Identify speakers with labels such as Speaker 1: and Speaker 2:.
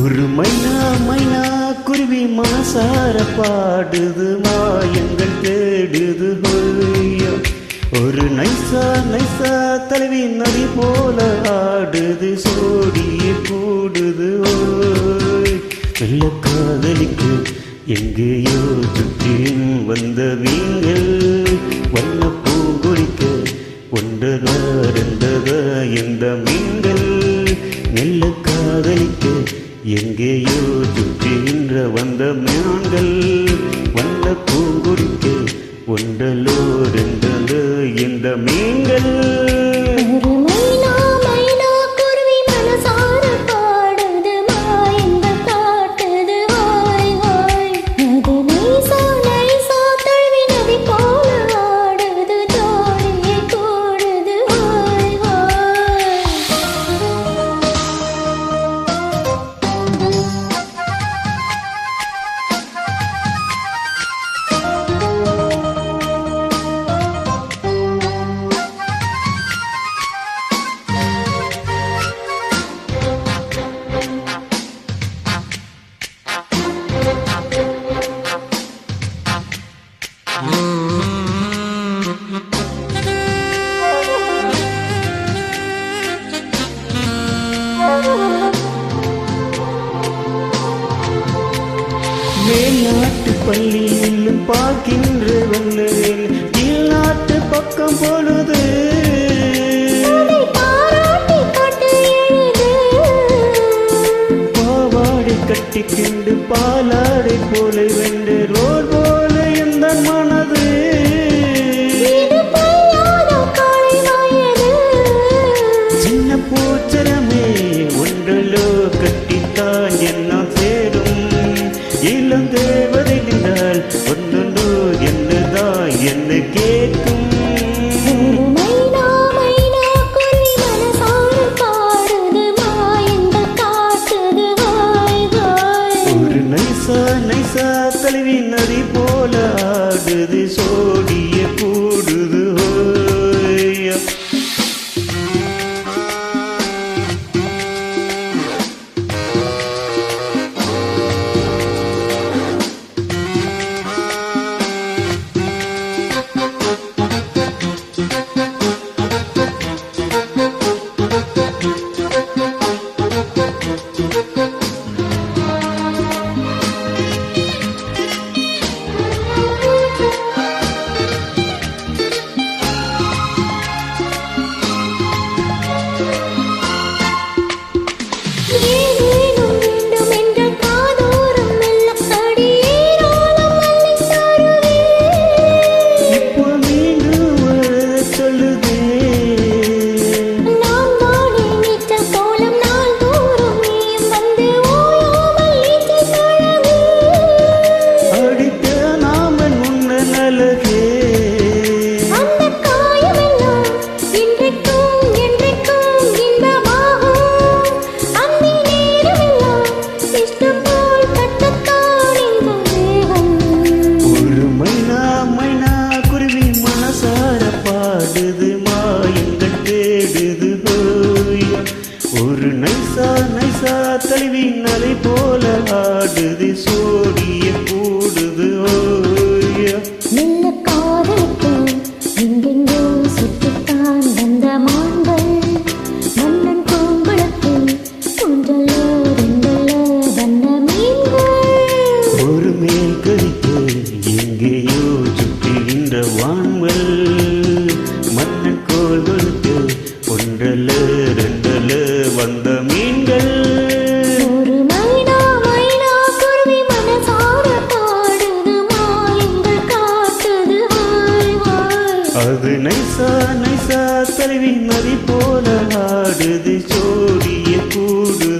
Speaker 1: ஒரு மைனா மைனா குருவி மனசார பாடுது மாயங்கள் தேடுது ஹொய்யா. ஒரு நைசா நைசா தலைவி நதி போல ஆடுது சோடியே கூடுது ஓய். வெள்ள காதலிக்கு எங்கேயோ சுற்றி வந்த வீங்கள் வண்ண பூங்குடிக்க ஒன்றதா ரெண்டதா என்ற மீன்கள். நெல்ல காதலிக்க எங்கேயோ சுற்றுகின்ற வந்த மீன்கள் வண்ண பூங்குடிக்க ஒன்றலோ ரெண்டலோ என்ற மீன்கள். மேல்நாட்டு பள்ளியிலும் பார்க்கின்ற வல்லவேல் கீழ்நாட்டு பக்கம் பொழுது பாவாடை கட்டிக்கொண்டு பாலாடை போல வென்று ரோல் போல எந்த மனது. சின்ன பூச்சரமே ஒன்றலோ கட்டித்தான் என்ன சேரும் இளம் தேவதை நின்றால் ஒன்னொன்று என்னதான் என்ன கேட்கும். ஒரு நைசா நைசா தலைவி நதி போல ஆடுது சோடிய கூடுது ஹோய்யா. ஒரு நைசா நைசா தலைவி நலை போல ஆடுது சோடிய கூடுது ஓய்யா.
Speaker 2: நின்ன காதலுக்கு எங்கெங்கோ சுற்றித்தான் வந்த மான்கள் மன்னன் பூங்குளத்தில் ஒன்றல்ல ரெண்டல்ல வண்ண மீன்கள்.
Speaker 1: ஒரு மேல் கழித்து எங்கேயோ சுற்றுகின்ற வான்கள் மன்னன் கோல் கொடுத்து ஒன்றல்ல ரெண்டல்ல வந்த மீன்கள்.
Speaker 2: ஒரு மைனா மைனா குருவி மனசார பாடுது மாயங்கள் காட்டுது ஹாய் ஹாய்.
Speaker 1: அது நைசா நைசா தலைவி நதி போல ஆடுது சோடிய கூடு